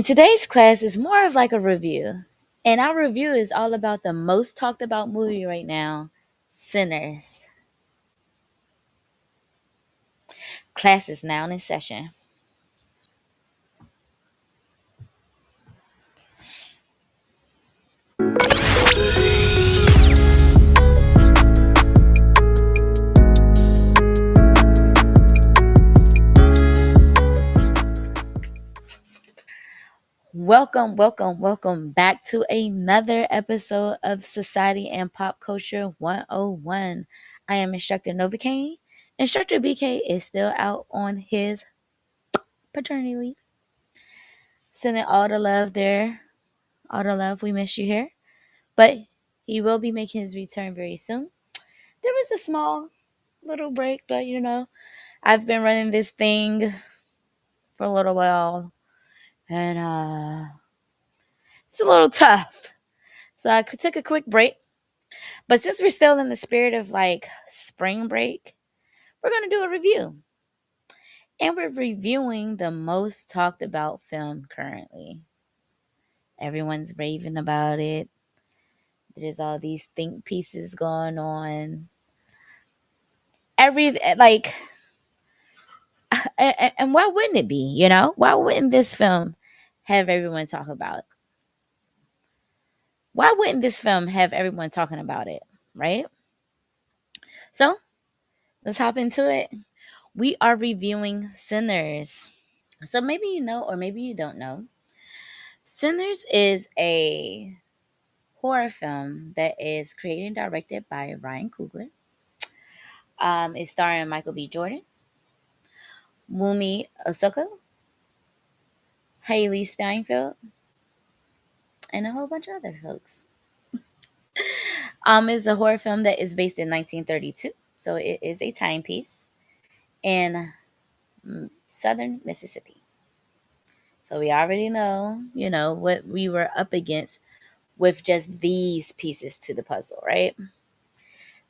Today's class is more of like a review. And our review is all about the most talked about movie right now, Sinners. Class is now in session. Welcome, welcome, welcome back to another episode of Society and Pop Culture 101. I am Instructor Novacaine. Instructor BK is still out on his paternity leave. Sending all the love there. All the love. We miss you here. But he will be making his return very soon. There was a small little break, but I've been running this thing for a little while and it's a little tough. So I took a quick break. But since we're still in the spirit of like spring break, we're going to do a review. And we're reviewing the most talked about film currently. Everyone's raving about it. There's all these think pieces going on. And why wouldn't it be, Why wouldn't this film have everyone talk about it? Why wouldn't this film have everyone talking about it, right? So let's hop into it. We are reviewing Sinners. So maybe you know, or maybe you don't know. Sinners is a horror film that is created and directed by Ryan Coogler. It's starring Michael B. Jordan, Wumi Osako, Haley Steinfeld, and a whole bunch of other folks. It's a horror film that is based in 1932, so it is a timepiece in southern Mississippi. So we already know, what we were up against with just these pieces to the puzzle, right?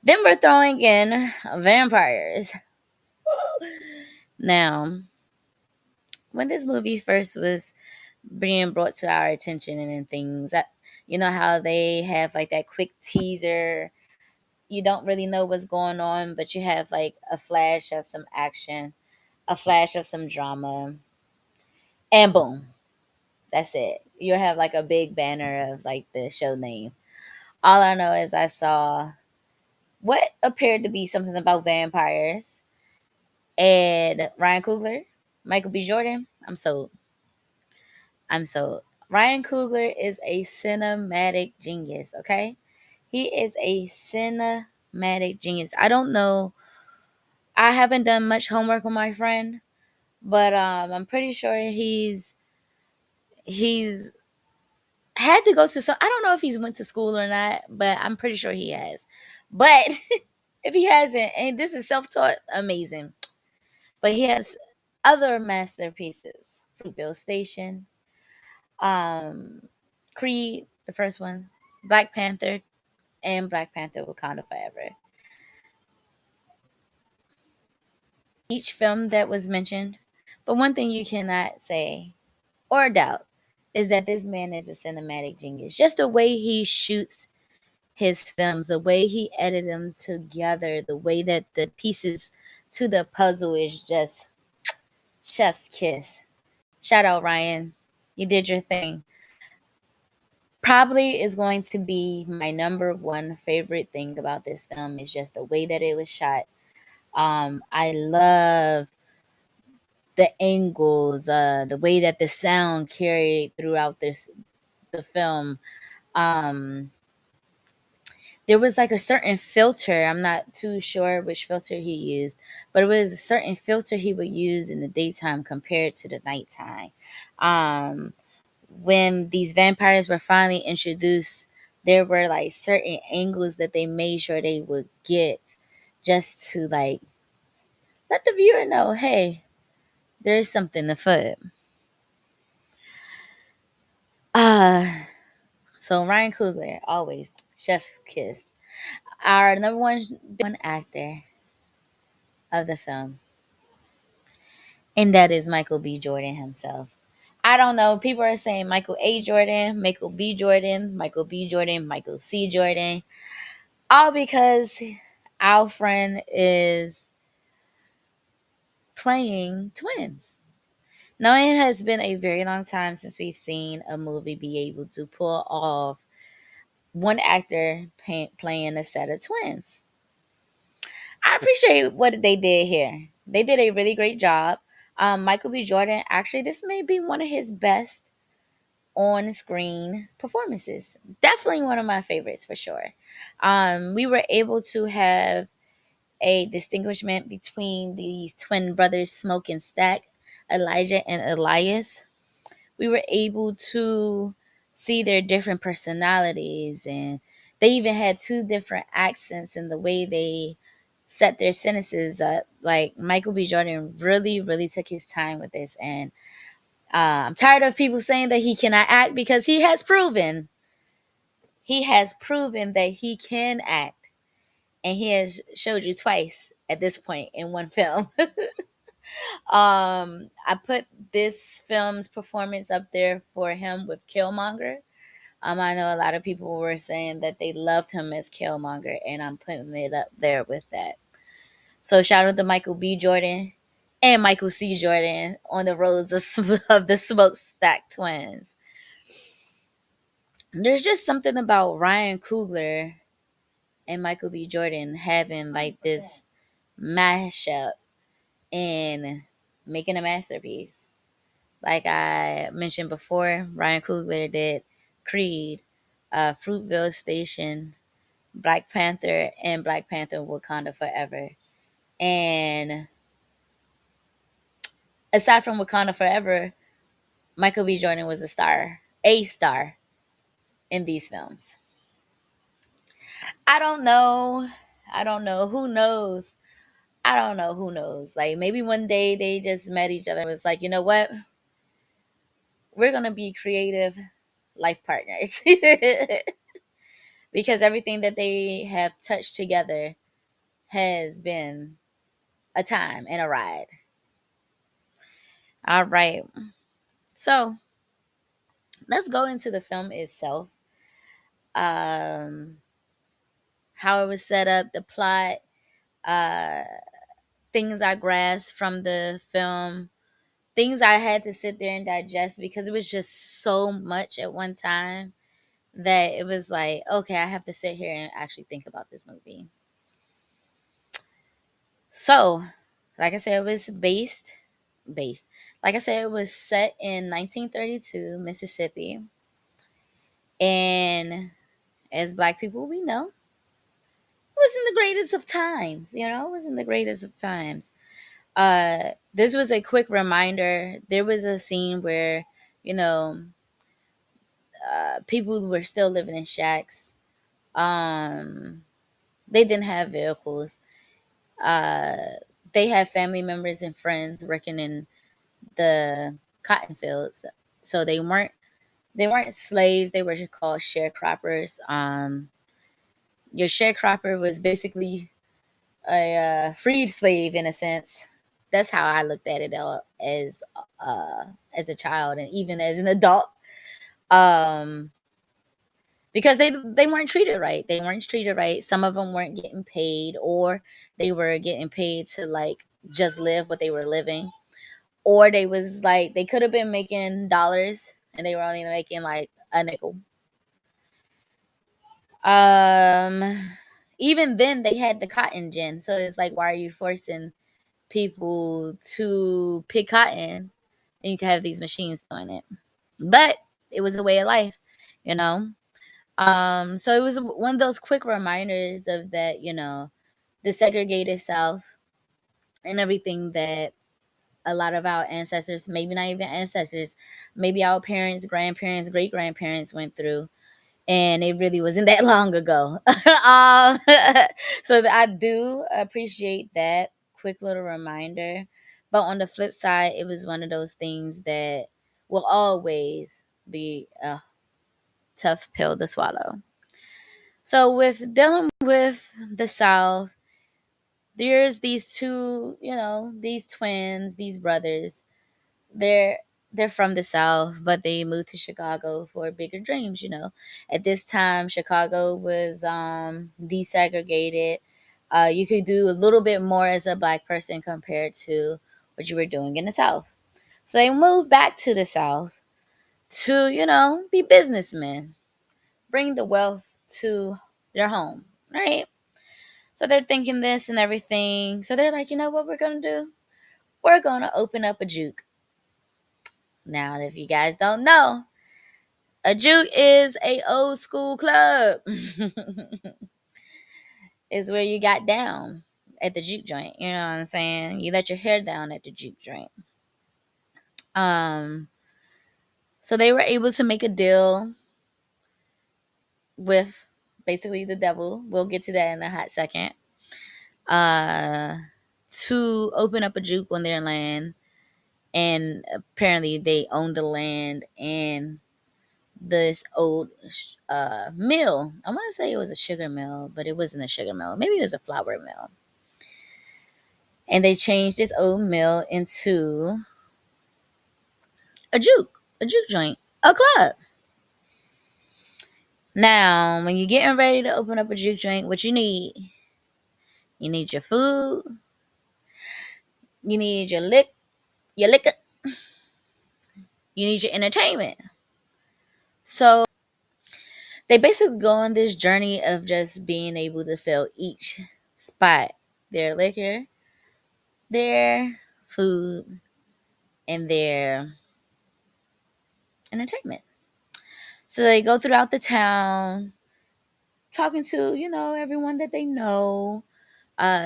Then we're throwing in vampires. Now, when this movie first was being brought to our attention and things, you know how they have like that quick teaser. You don't really know what's going on, but you have like a flash of some action, a flash of some drama, and boom, that's it. You'll have like a big banner of like the show name. All I know is I saw what appeared to be something about vampires and Ryan Coogler, Michael B. Jordan. I'm sold. I'm sold. Ryan Coogler is a cinematic genius, okay? He is a cinematic genius. I don't know. I haven't done much homework on my friend, but I'm pretty sure he's had to go to some. I don't know if he's went to school or not, but I'm pretty sure he has. But if he hasn't, and this is self-taught, amazing. But he has other masterpieces: Fruitvale Station, um, Creed, the first one, Black Panther, and Black Panther: Wakanda Forever. Each film that was mentioned, but one thing you cannot say or doubt is that this man is a cinematic genius. Just the way he shoots his films, the way he edited them together, the way that the pieces to the puzzle is just chef's kiss. Shout out Ryan. You did your thing. Probably is going to be my number one favorite thing about this film is just the way that it was shot. I love the angles, the way that the sound carried throughout the film. Um, there was like a certain filter. I'm not too sure which filter he used, but it was a certain filter he would use in the daytime compared to the nighttime. Um, when these vampires were finally introduced, there were like certain angles that they made sure they would get just to like let the viewer know, hey, there's something afoot. Uh so Ryan Coogler, always chef's kiss. Our number one actor of the film, and that is Michael B. Jordan himself. I don't know. People are saying Michael A. Jordan, Michael B. Jordan, Michael B. Jordan, Michael C. Jordan. All because our friend is playing twins. Now, it has been a very long time since we've seen a movie be able to pull off one actor playing a set of twins. I appreciate what they did here. They did a really great job. Michael B. Jordan, actually, this may be one of his best on screen performances. Definitely one of my favorites for sure. We were able to have a distinguishment between these twin brothers, Smoke and Stack, Elijah and Elias. We were able to see their different personalities, and they even had two different accents in the way they set their sentences up. Like Michael B. Jordan really, really took his time with this, and I'm tired of people saying that he cannot act because he has proven that he can act, and he has showed you twice at this point in one film. I put this film's performance up there for him with Killmonger. I know a lot of people were saying that they loved him as Killmonger, and I'm putting it up there with that. So shout out to Michael B. Jordan and Michael C. Jordan on the roads of the Smokestack Twins. There's just something about Ryan Coogler and Michael B. Jordan having like this mashup and making a masterpiece. Like I mentioned before, Ryan Coogler did Creed, Fruitville Station, Black Panther, and Black Panther Wakanda Forever. And aside from Wakanda Forever, Michael B. Jordan was a star in these films. I don't know. I don't know. Who knows? I don't know. Who knows? Like maybe one day they just met each other and was like, you know what? We're going to be creative life partners. Because everything that they have touched together has been a time and a ride. All right. So let's go into the film itself. Um, how it was set up, the plot, uh, things I grasped from the film, things I had to sit there and digest because it was just so much at one time that it was like, okay, I have to sit here and actually think about this movie. So, like I said, it was based. Like I said, it was set in 1932, Mississippi. And as black people, we know it wasn't the greatest of times, it wasn't the greatest of times. This was a quick reminder. There was a scene where, you know, people were still living in shacks. Um, they didn't have vehicles. Uh, they had family members and friends working in the cotton fields, so they weren't slaves. They were called sharecroppers. Your sharecropper was basically a freed slave in a sense. That's how I looked at it as a child and even as an adult. Um, because they weren't treated right. They weren't treated right. Some of them weren't getting paid, or they were getting paid to like just live what they were living, or they was like they could have been making dollars and they were only making like a nickel. Um, Even then they had the cotton gin, so it's like, why are you forcing people to pick cotton and you can have these machines doing it? But it was a way of life, you know. So it was one of those quick reminders of that, the segregated South and everything that a lot of our ancestors, maybe not even ancestors, maybe our parents, grandparents, great grandparents went through, and it really wasn't that long ago. So I do appreciate that quick little reminder. But on the flip side, it was one of those things that will always be a tough pill to swallow. So with dealing with the South, there's these two, these twins, these brothers. They're they're from the South, but they moved to Chicago for bigger dreams, you know. At this time, Chicago was desegregated. You could do a little bit more as a black person compared to what you were doing in the South. So they moved back to the South to, you know, be businessmen, bring the wealth to their home, right? So they're thinking this and everything. So they're like, you know what we're going to do? We're going to open up a juke. Now, if you guys don't know, a juke is a old school club. Is where you got down at the juke joint. You know what I'm saying? You let your hair down at the juke joint. Um, so they were able to make a deal with basically the devil. We'll get to that in a hot second. Uh, to open up a juke on their land, and apparently they owned the land and this old mill. I want to say it was a sugar mill, but it wasn't a sugar mill. Maybe it was a flour mill. And they changed this old mill into a juke joint, a club. Now, when you're getting ready to open up a juke joint, what you need your food, you need your liquor, you need your entertainment. So they basically go on this journey of just being able to fill each spot, their liquor, their food, and their entertainment. So they go throughout the town, talking to, you know, everyone that they know.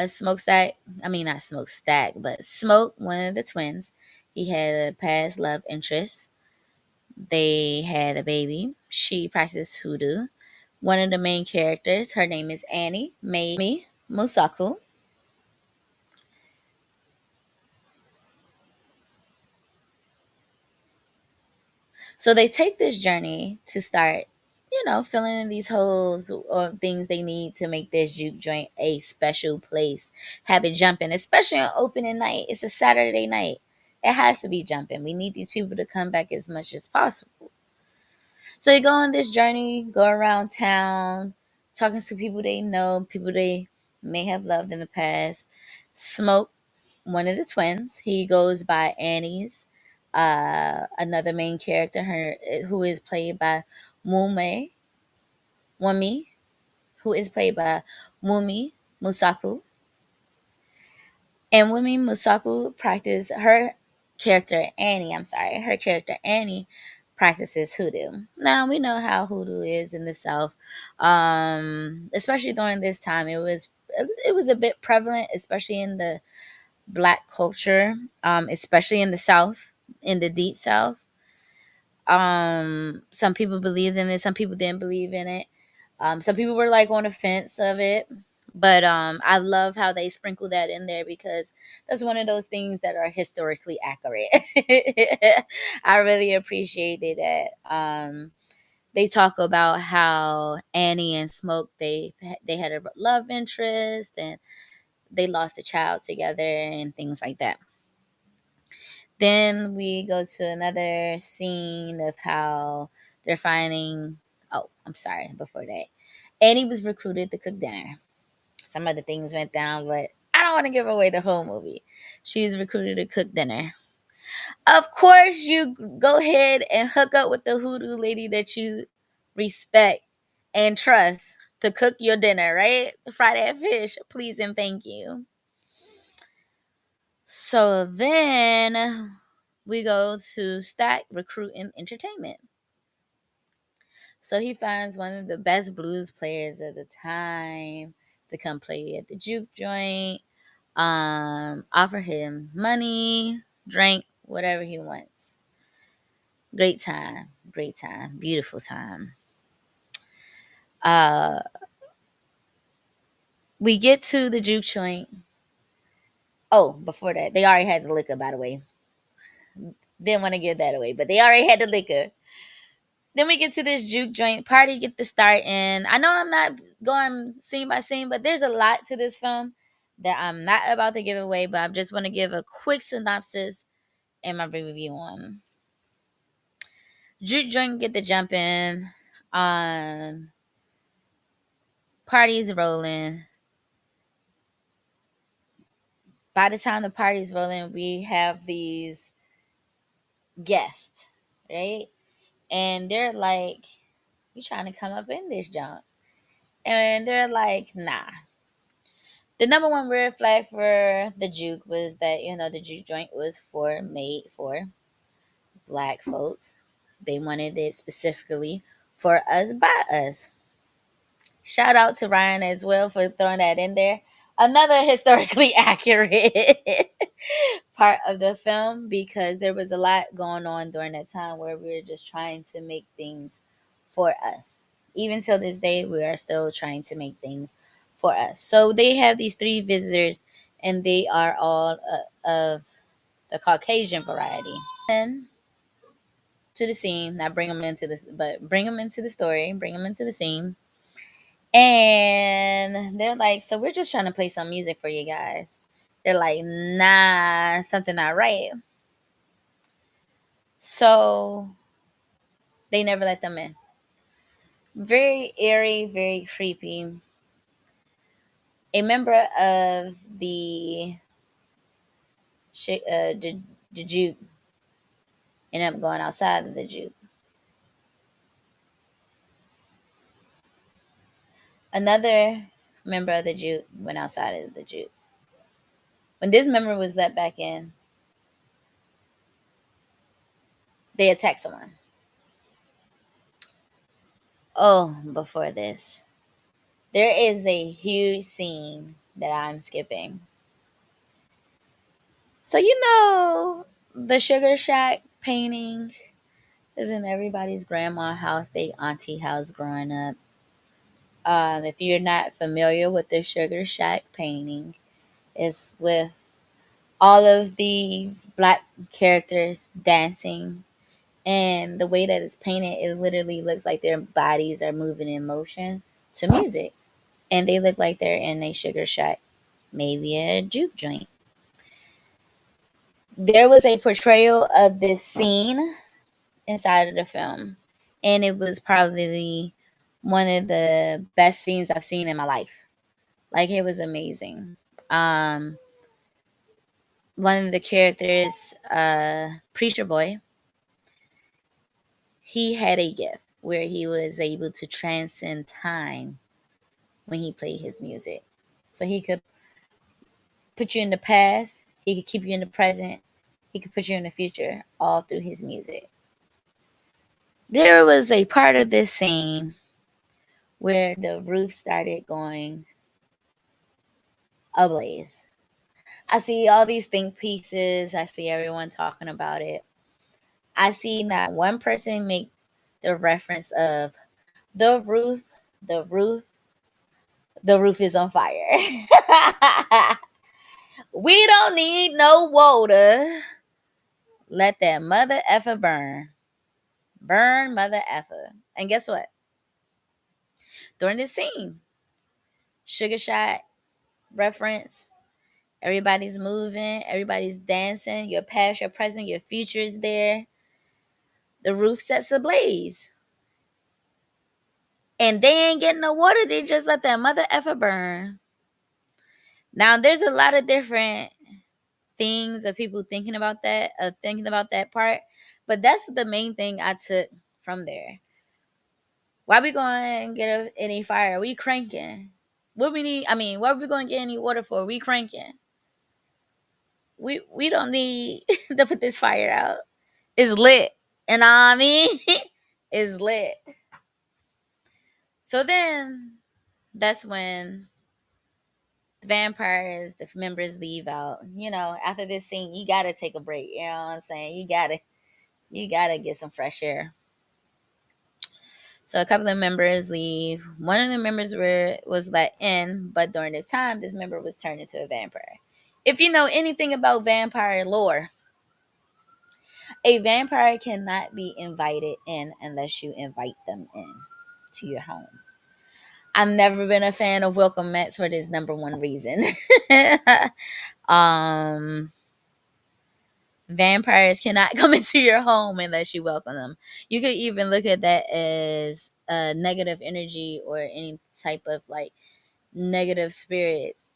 Smokestack, I mean, not Smokestack, but Smoke, one of the twins, he had a past love interest. They had a baby. She practiced hoodoo. One of the main characters, her name is Annie May Musaku. So they take this journey to start, you know, filling in these holes or things they need to make this juke joint a special place. Have it jumping, especially on opening night. It's a Saturday night. It has to be jumping. We need these people to come back as much as possible. So they go on this journey, go around town, talking to people they know, people they may have loved in the past. Smoke, one of the twins, he goes by Annie's. Another main character, her who is played by Mume Wami, who is played by Mumi Musaku. And Wumi Musaku practice her character Annie. I'm sorry, her character Annie practices hoodoo. Now we know how hoodoo is in the South, especially during this time. It was a bit prevalent, especially in the Black culture, especially in the South, in the deep South. Some people believed in it, some people didn't believe in it. Some people were like on the fence of it, but I love how they sprinkle that in there because that's one of those things that are historically accurate. I really appreciated that. They talk about how Annie and Smoke they had a love interest and they lost a child together and things like that. Then we go to another scene of how they're finding. Oh, I'm sorry. Before that, Annie was recruited to cook dinner. Some other things went down, but I don't want to give away the whole movie. She's recruited to cook dinner. Of course, you go ahead and hook up with the hoodoo lady that you respect and trust to cook your dinner, right? Fry that fish, please and thank you. So then we go to Stack Recruit and Entertainment. So he finds one of the best blues players of the time to come play at the juke joint. Offer him money, drink, whatever he wants. Great time, beautiful time. Uh, we get to the juke joint. Oh, before that, they already had the liquor, by the way. Didn't want to give that away, but they already had the liquor. Then we get to this juke joint. Party get the start, and I know I'm not going scene by scene, but there's a lot to this film that I'm not about to give away, but I just want to give a quick synopsis and my review on. Juke joint get the jumping. Party's rolling. By the time the party's rolling, we have these guests, right? And they're like, "You trying to come up in this junk?" And they're like, "Nah." The number one red flag for the juke was that the juke joint was made for black folks. They wanted it specifically for us by us. Shout out to Ryan as well for throwing that in there. Another historically accurate part of the film, because there was a lot going on during that time where we were just trying to make things for us. Even till this day, we are still trying to make things for us. So they have these three visitors, and they are all of the Caucasian variety. And to the scene, not bring them into this, but bring them into the story, bring them into the scene. And they're like, "So we're just trying to play some music for you guys." They're like, "Nah, something not right." So they never let them in. Very eerie, very creepy. A member of the juke ended up going outside of the juke. Another member of the juke went outside of the juke. When this member was let back in, they attacked someone. Oh, before this, there is a huge scene that I'm skipping. So the Sugar Shack painting is in everybody's grandma house, they auntie house growing up. If you're not familiar with the Sugar Shack painting, it's with all of these black characters dancing, and the way that it's painted, it literally looks like their bodies are moving in motion to music, and they look like they're in a Sugar Shack, maybe a juke joint. There was a portrayal of this scene inside of the film, and it was probably one of the best scenes I've seen in my life. Like, it was amazing. um One of the characters, Preacher Boy, he had a gift where he was able to transcend time when he played his music. So he could put you in the past, he could keep you in the present, he could put you in the future, all through his music. There was a part of this scene where the roof started going ablaze. I see all these think pieces. I see everyone talking about it. I see not one person make the reference of the roof, the roof, the roof is on fire. We don't need no water. Let that mother effer burn. Burn mother effer. And guess what? During this scene, Sugar Shot reference, everybody's moving, everybody's dancing, your past, your present, your future is there. The roof sets ablaze. And they ain't getting no water, they just let that mother effer burn. Now there's a lot of different things of people thinking about that part. But that's the main thing I took from there. Why we going to get any fire? We cranking. What we need? I mean, what are we going to get any water for? We cranking. We don't need to put this fire out. It's lit. You know what I mean? It's lit. So then that's when the vampires, the members leave out. After this scene, you gotta take a break. You know what I'm saying? You gotta get some fresh air. So a couple of members leave. One of the members was let in, but during this time, this member was turned into a vampire. If you know anything about vampire lore, a vampire cannot be invited in unless you invite them in to your home. I've never been a fan of welcome mats for this number one reason. um, vampires cannot come into your home unless you welcome them. You could even look at that as a negative energy or any type of like negative spirits.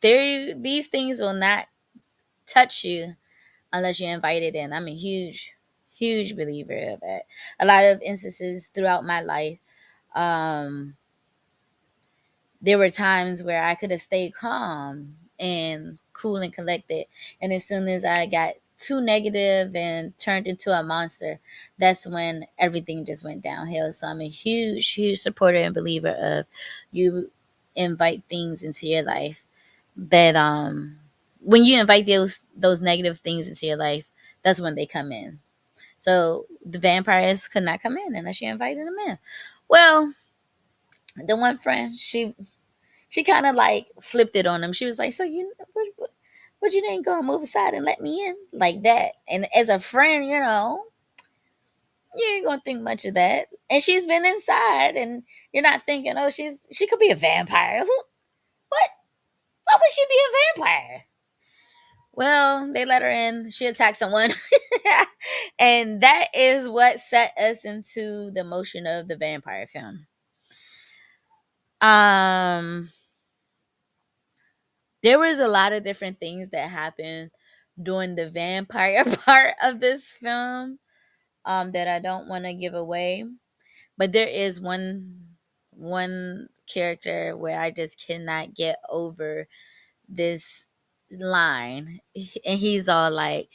These things will not touch you unless you invite it in. I'm a huge believer of that. A lot of instances throughout my life, um, there were times where I could have stayed calm and cool and collected. And as soon as I got too negative and turned into a monster, that's when everything just went downhill. So I'm a huge supporter and believer of you invite things into your life that when you invite those negative things into your life, that's when they come in. So the vampires could not come in unless you invited them in. Well, the one friend, she kind of like flipped it on him. She was like, "So what you didn't go move aside and let me in like that?" And as a friend, you ain't gonna think much of that. And she's been inside, and you're not thinking, "Oh, she could be a vampire." What? Why would she be a vampire? Well, they let her in. She attacked someone, and that is what set us into the motion of the vampire film. Um, there was a lot of different things that happened during the vampire part of this film that I don't want to give away, but there is one character where I just cannot get over this line, and he's all like,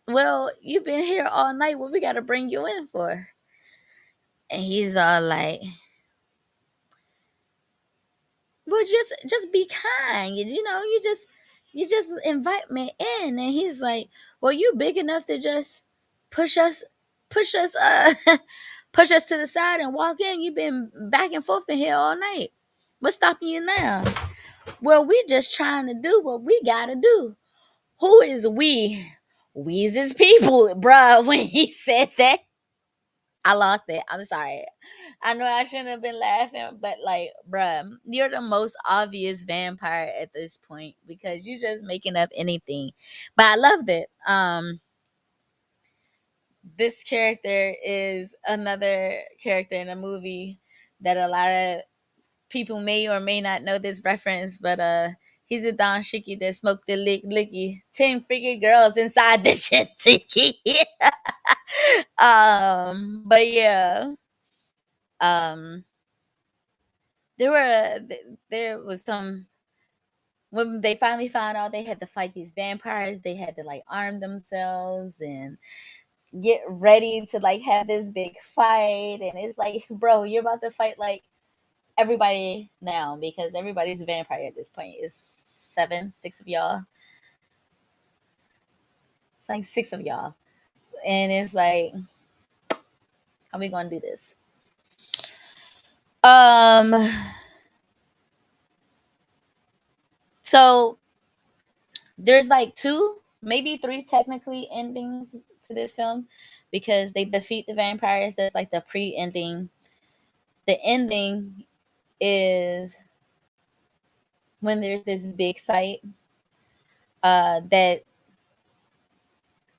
"Well, you've been here all night. What we got to bring you in for?" And he's all like, "Well, just be kind. You just invite me in." And he's like, "Well, you big enough to just push us push us push us to the side and walk in. You've been back and forth in here all night. What's stopping you now?" "Well, we just trying to do what we gotta do." Who is we? We's his people, bruh. When he said that, I lost it. I'm sorry. I know I shouldn't have been laughing, but like, bruh, you're the most obvious vampire at this point because you're just making up anything. But I loved it. This character is another character in a movie that a lot of people may or may not know this reference, but he's a Don Shiki that smoked the licky 10 freaky girls inside the shinty. But yeah. Um there were there was some when they finally found out they had to fight these vampires, they had to like arm themselves and get ready to like have this big fight. And it's like, bro, you're about to fight like everybody now because everybody's a vampire at this point. It's six of y'all. It's like six of y'all. And it's like, how we gonna do this? Um so there's like two, maybe three technically endings to this film because they defeat the vampires. That's like the pre-ending. The ending is when there's this big fight that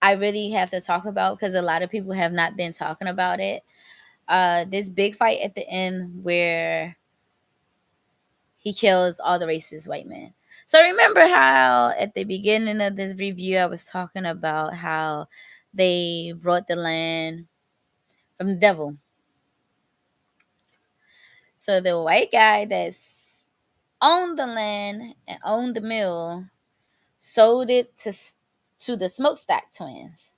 I really have to talk about because a lot of people have not been talking about it. This big fight at the end where he kills all the racist white men. So remember how at the beginning of this review I was talking about how they brought the land from the devil. So the white guy that's owned the land and owned the mill sold it to the smokestack twins.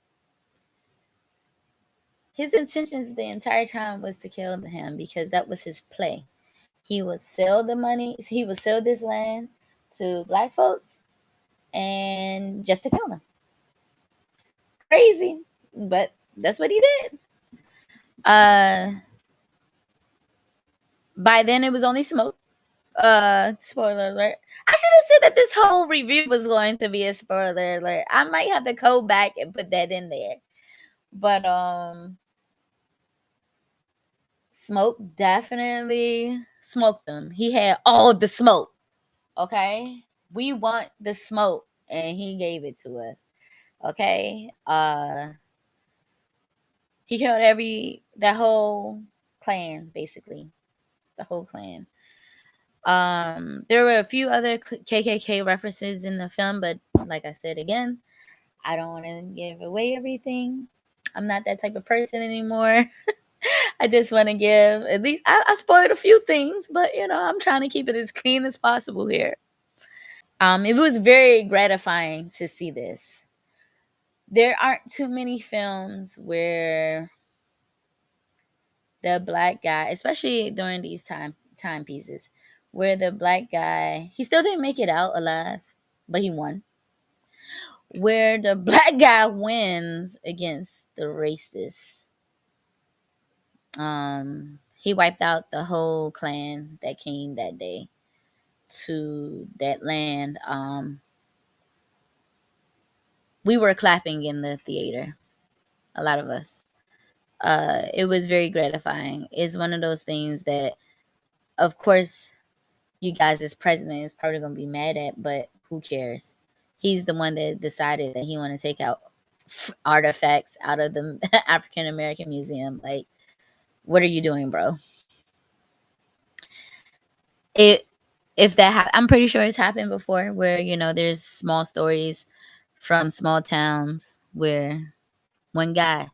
His intentions the entire time was to kill him because that was his play. He would sell the money, he would sell this land to black folks and just to kill them. Crazy, but that's what he did. Uh, by then it was only smoke. Spoiler alert. I should have said that this whole review was going to be a spoiler alert. I might have to go back and put that in there. But Smoke definitely smoked them. He had all the smoke. Okay? We want the smoke. and he gave it to us. Okay. He killed that whole clan, basically. The whole clan. There were a few other KKK references in the film, but like I said again, I don't want to give away everything. I'm not that type of person anymore. I just want to give at least I spoiled a few things, but I'm trying to keep it as clean as possible here. It was very gratifying to see this. There aren't too many films where the black guy, especially during these timepieces, where the black guy he still didn't make it out alive, but he won. Where the black guy wins against the racist. He wiped out the whole clan that came that day to that land. We were clapping in the theater, a lot of us. It was very gratifying. It's one of those things that, of course, you guys as president is probably going to be mad at, but who cares? He's the one that decided that he want to take out artifacts out of the African American Museum. Like, what are you doing, bro? It if I'm pretty sure it's happened before, where there's small stories from small towns where one guy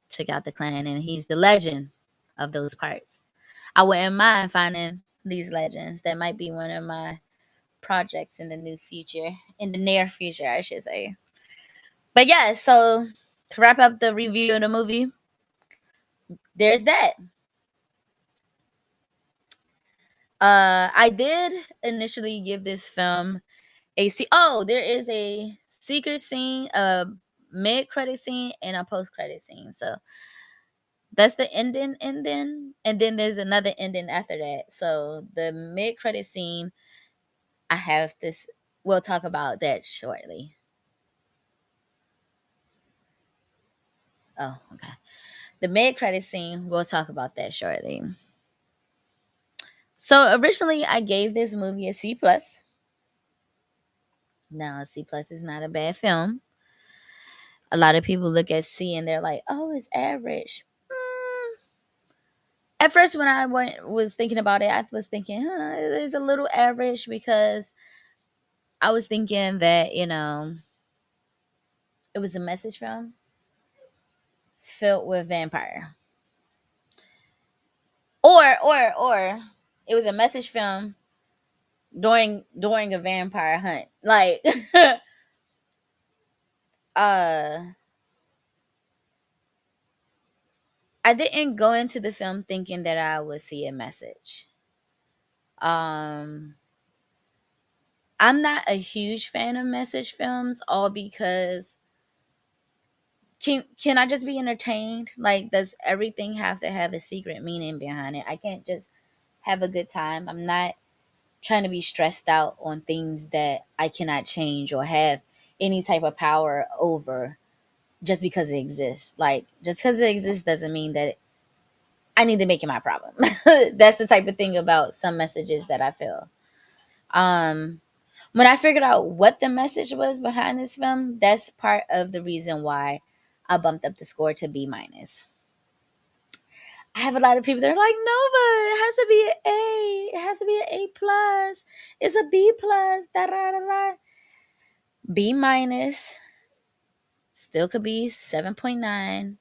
took out the clan and he's the legend of those parts. I wouldn't mind finding these legends. That might be one of my projects in the near future, I should say. But yeah, so to wrap up the review of the movie, there's that. I did initially give this film there is a secret scene, a mid credit scene, and a post credit scene. So that's the ending, and then there's another ending after that. So the mid credit scene, I have this. We'll talk about that shortly. Oh, okay. The mid credit scene, we'll talk about that shortly. So originally, I gave this movie a C plus. Now, a C plus is not a bad film. A lot of people look at C and they're like, "Oh, it's average." At first, when was thinking about it, I was thinking, it's a little average because I was thinking that it was a message film filled with vampire, or it was a message film during a vampire hunt. Like, uh, I didn't go into the film thinking that I would see a message. Um, I'm not a huge fan of message films, all because can I just be entertained? Like, does everything have to have a secret meaning behind it? I can't just have a good time. I'm not trying to be stressed out on things that I cannot change or have any type of power over just because it exists. Like, just because it exists doesn't mean that I need to make it my problem. That's the type of thing about some messages that I feel. Um, when I figured out what the message was behind this film, that's part of the reason why I bumped up the score to B minus. I have a lot of people that are like, Nova, it has to be an A. It has to be an A plus. It's a B plus. Da, da, da, da. B minus still could be 7.9.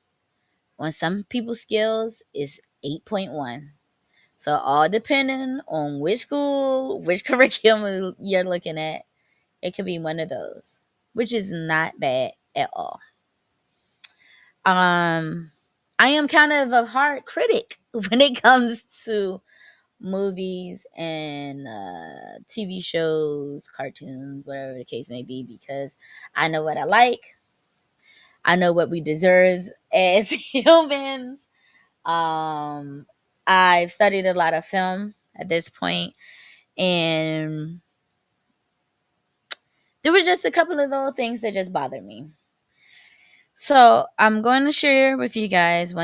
On some people's skills, is 8.1. So all depending on which school, which curriculum you're looking at, it could be one of those, which is not bad at all. I am kind of a hard critic when it comes to movies and TV shows, cartoons, whatever the case may be, because I know what I like. I know what we deserve as humans. Um, I've studied a lot of film at this point, and there was just a couple of little things that just bothered me. So I'm going to share with you guys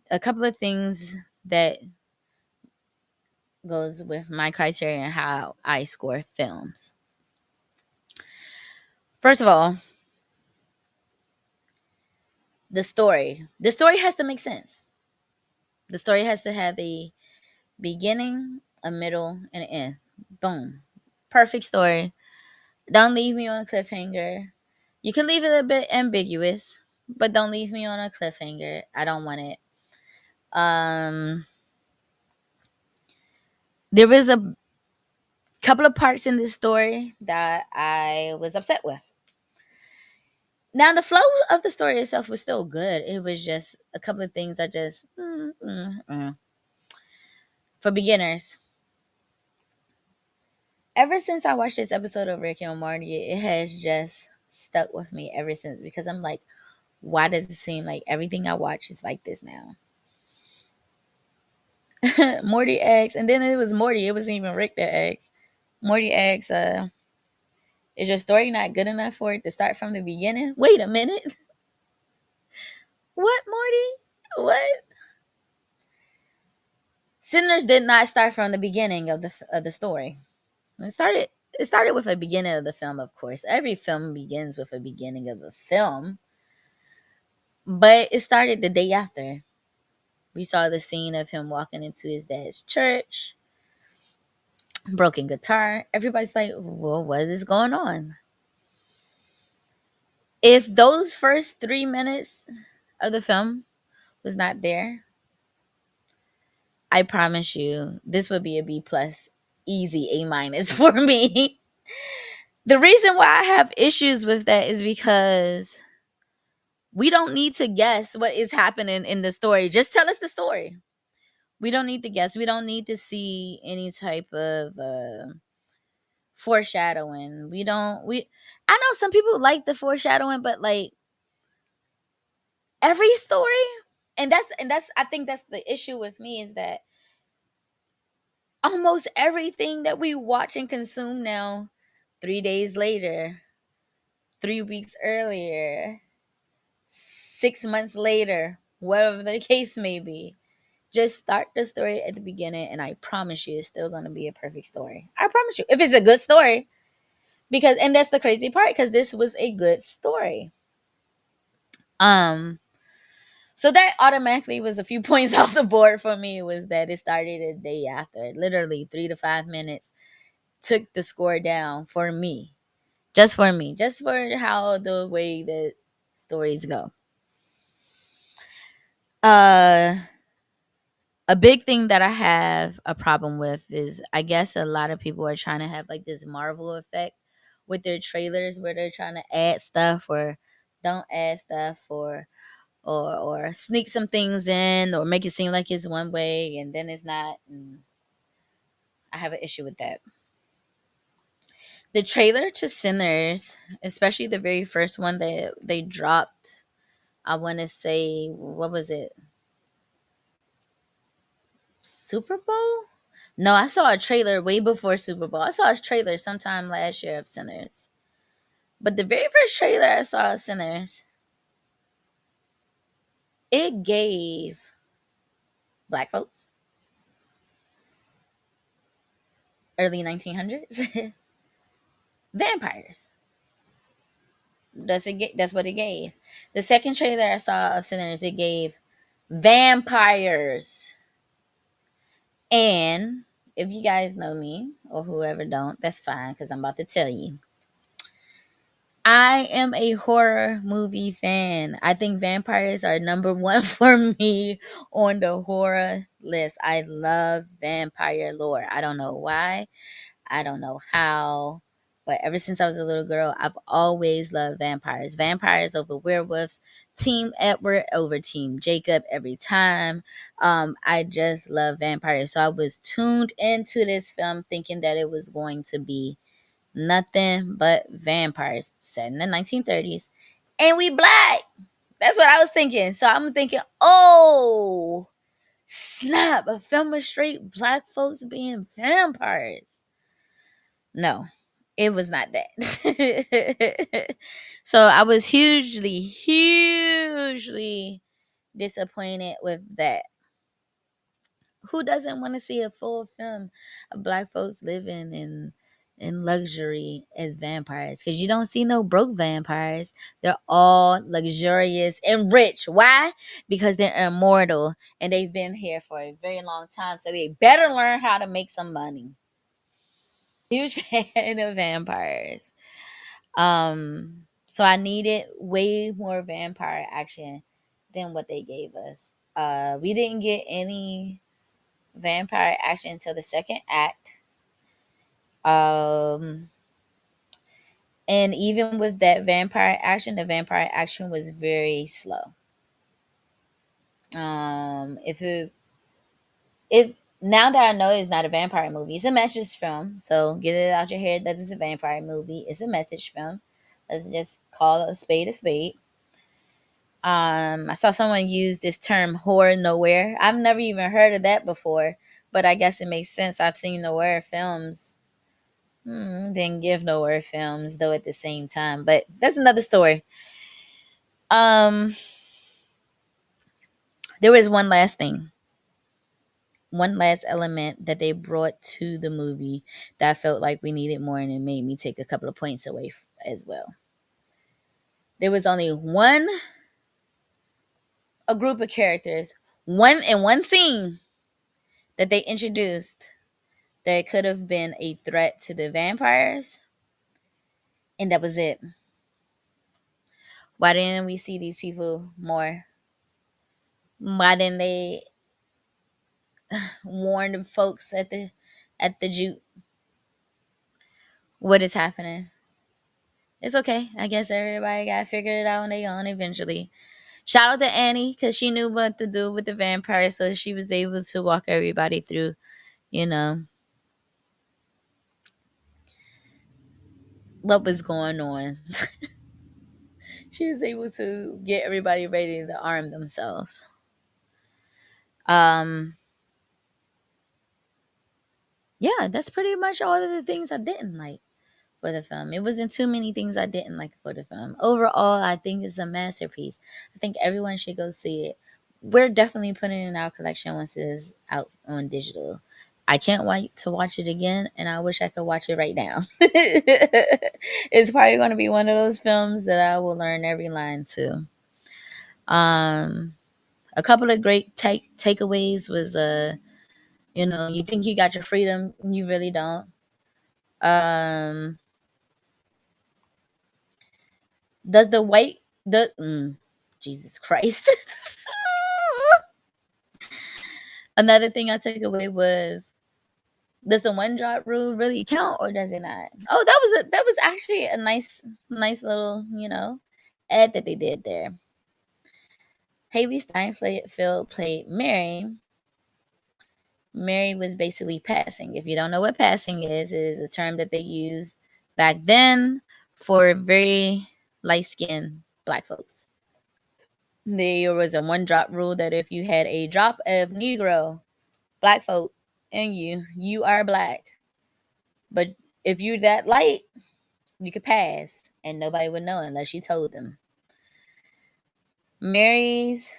a couple of things that goes with my criteria and how I score films. First of all, the story has to make sense. The story has to have a beginning, a middle, and an end. Boom. Perfect story. Don't leave me on a cliffhanger. You can leave it a bit ambiguous, but don't leave me on a cliffhanger. I don't want it. Um, there was a couple of parts in this story that I was upset with. Now, the flow of the story itself was still good. It was just a couple of things I just, for beginners. Ever since I watched this episode of Rick and Morty, it has just stuck with me ever since because I'm like, why does it seem like everything I watch is like this now? Morty asks, and then it was Morty. It wasn't even Rick that asked. Morty asks, is your story not good enough for it to start from the beginning? Wait a minute. What, Morty? What? Sinners did not start from the beginning of the story. It started it started with a beginning of the film, of course. Every film begins with a beginning of the film, but it started the day after. We saw the scene of him walking into his dad's church, broken guitar. Everybody's like, well, what is going on? If those first 3 minutes of the film was not there, I promise you this would be a B plus, easy A minus for me. The reason why I have issues with that is because we don't need to guess what is happening in the story. Just tell us the story. We don't need to guess. We don't need to see any type of foreshadowing. We I know some people like the foreshadowing, but like every story, and that's I think that's the issue with me is that almost everything that we watch and consume now, 3 days later, 3 weeks earlier, 6 months later, whatever the case may be, just start the story at the beginning, and I promise you, it's still gonna be a perfect story. I promise you, if it's a good story, because and that's the crazy part, because this was a good story. Um, so that automatically was a few points off the board for me. Was that it started a day after, literally 3 to 5 minutes took the score down for me, just for how the way that stories go. Uh, a big thing that I have a problem with is I guess a lot of people are trying to have like this Marvel effect with their trailers where they're trying to add stuff or don't add stuff or sneak some things in or make it seem like it's one way and then it's not. And I have an issue with that. The trailer to Sinners, especially the very first one that they dropped, I want to say, what was it? Super Bowl? No, I saw a trailer way before Super Bowl. I saw a trailer sometime last year of Sinners. But the very first trailer I saw of Sinners, it gave black folks, early 1900s, vampires. That's what it gave. The second trailer I saw of Sinners, it gave vampires. And if you guys know me or whoever don't, that's fine because I'm about to tell you. I am a horror movie fan. I think vampires are number one for me on the horror list. I love vampire lore. I don't know why. I don't know how. But ever since I was a little girl, I've always loved vampires. Vampires over werewolves. Team Edward over Team Jacob every time. I just love vampires. So I was tuned into this film thinking that it was going to be nothing but vampires set in the 1930s. And we black. That's what I was thinking. So I'm thinking, oh, snap, a film of straight black folks being vampires. No, it was not that. So I was hugely disappointed with that. Who doesn't want to see a full film of black folks living in and luxury as vampires, because you don't see no broke vampires. They're all luxurious and rich. Why? Because they're immortal and they've been here for a very long time, so they better learn how to make some money. Huge fan of vampires. So I needed way more vampire action than what they gave us. We didn't get any vampire action until the second act. Um, and even with that vampire action, the vampire action was very slow. If now that I know it's not a vampire movie, it's a message film. So get it out your head that it's a vampire movie. It's a message film. Let's just call a spade a spade. I saw someone use this term horror nowhere. I've never even heard of that before, but I guess it makes sense. I've seen nowhere films. Didn't give nowhere films though at the same time, but that's another story. Um, there was one last element that they brought to the movie that I felt like we needed more, and it made me take a couple of points away as well. There was only a group of characters, one scene that they introduced that could have been a threat to the vampires, and that was it. Why didn't we see these people more? Why didn't they warn the folks at the jute? What is happening? It's okay. I guess everybody got figured it out on their own eventually. Shout out to Annie because she knew what to do with the vampires, so she was able to walk everybody through. You know what was going on. She was able to get everybody ready to arm themselves. Um, yeah, that's pretty much all of the things I didn't like for the film. It wasn't too many things I didn't like for the film. Overall, I think it's a masterpiece. I think everyone should go see it. We're definitely putting it in our collection once it's out on digital. I can't wait to watch it again, and I wish I could watch it right now. It's probably going to be one of those films that I will learn every line to. Um, a couple of great takeaways was you think you got your freedom, you really don't. Um, does the white the Jesus Christ. Another thing I took away was, does the one drop rule really count or does it not? Oh, that was actually a nice little ad that they did there. Haley Steinfeld played Mary. Mary was basically passing. If you don't know what passing is, it is a term that they used back then for very light skinned black folks. There was a one drop rule that if you had a drop of Negro, black folk in you are black. But if you're that light, you could pass and nobody would know unless you told them. Mary's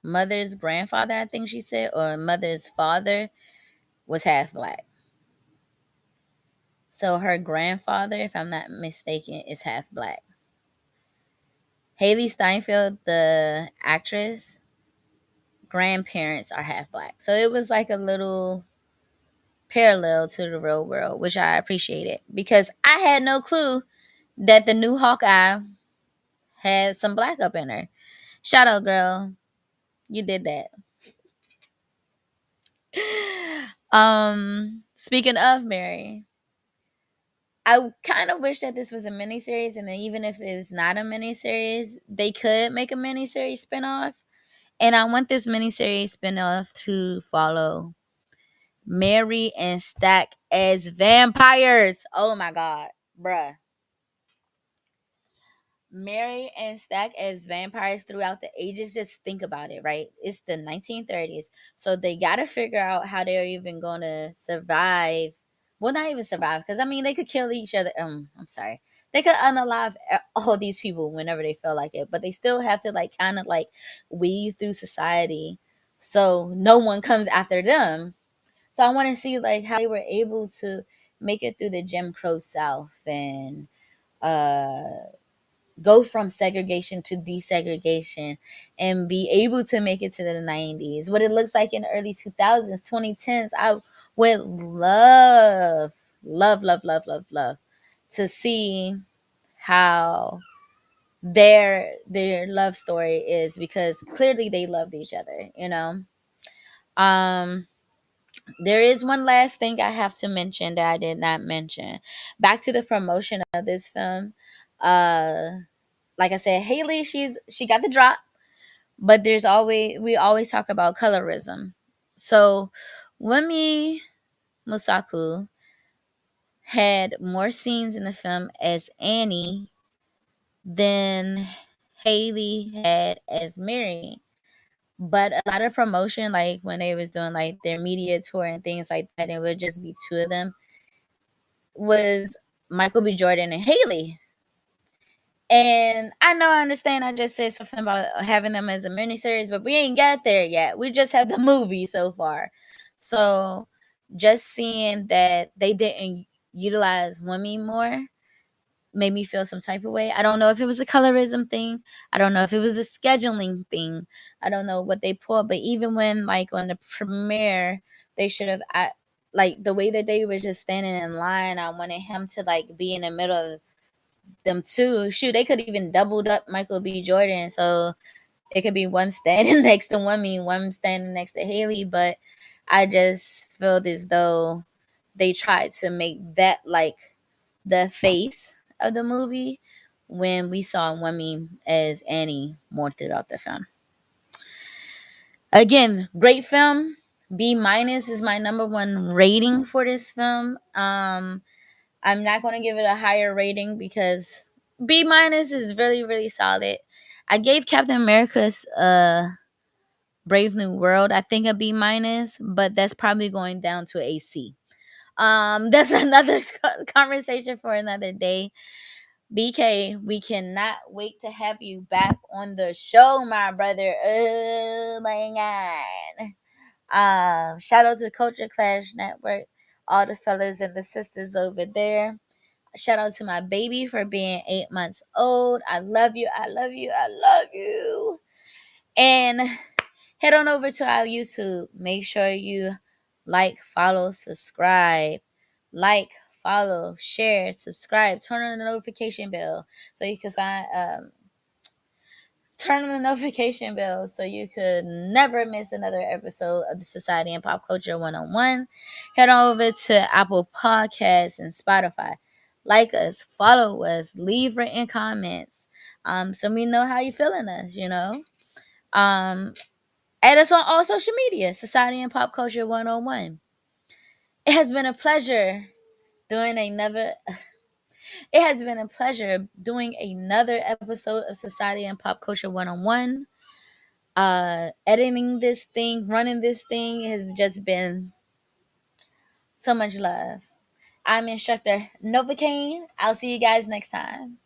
mother's grandfather, I think she said, or mother's father was half black. So her grandfather, if I'm not mistaken, is half black. Haley Steinfeld, the actress, grandparents are half black. So it was like a little parallel to the real world, which I appreciated because I had no clue that the new Hawkeye had some black up in her. Shout out, girl. You did that. Speaking of Mary, I kind of wish that this was a miniseries, and then even if it's not a miniseries, they could make a miniseries spinoff. And I want this miniseries spinoff to follow Mary and Stack as vampires. Oh my god, bruh. Mary and Stack as vampires throughout the ages. Just think about it, right? It's the 1930s. So they got to figure out how they're even going to survive. Well, not even survive, because I mean, they could kill each other. I'm sorry. They could unalive all these people whenever they feel like it, but they still have to like kind of like weave through society so no one comes after them. So I want to see like how they were able to make it through the Jim Crow South and uh go from segregation to desegregation and be able to make it to the 90s. What it looks like in the early 2000s, 2010s. I would love to see how their love story is, because clearly they loved each other, you know. Um there is one last thing I have to mention that I did not mention. Back to the promotion of this film. Like I said, Haley, she got the drop, but we always talk about colorism. So Wumi Musaku had more scenes in the film as Annie than Haley had as Mary. But a lot of promotion, like when they was doing like their media tour and things like that, it would just be two of them, was Michael B. Jordan and Haley. And I understand I just said something about having them as a miniseries, but we ain't got there yet. We just have the movie so far. So just seeing that they didn't utilize women more made me feel some type of way. I don't know if it was a colorism thing. I don't know if it was a scheduling thing. I don't know what they pulled. But even when, like, on the premiere, they should have, like, the way that they were just standing in line, I wanted him to, like, be in the middle of them too. Shoot, they could even doubled up Michael B. Jordan. So it could be one standing next to one standing next to Haley. But I just felt as though they tried to make that, like, the face of the movie when we saw Wemi as Annie more throughout the film. Again, great film. B minus is my number one rating for this film. I'm not going to give it a higher rating because B minus is really, really solid. I gave Captain America's Brave New World, I think, a B minus, but that's probably going down to a C. That's another conversation for another day. BK, we cannot wait to have you back on the show, my brother. Oh my god. Shout out to Culture Clash Network, all the fellas and the sisters over there. Shout out to my baby for being 8 months old. I love you. I love you. I love you. And head on over to our YouTube. Make sure you like, follow, subscribe. Like, follow, share, subscribe, turn on the notification bell so you can find turn on the notification bell so you could never miss another episode of the Society and Pop Culture 101. Head on over to Apple Podcasts and Spotify. Like us, follow us, leave written comments. So we know how you feeling us, you know. Add us on all social media, Society and Pop Culture 101. It has been a pleasure doing another It has been a pleasure doing another episode of Society and Pop Culture 101. Editing this thing, running this thing has just been so much love. I'm Instructor Novacaine. I'll see you guys next time.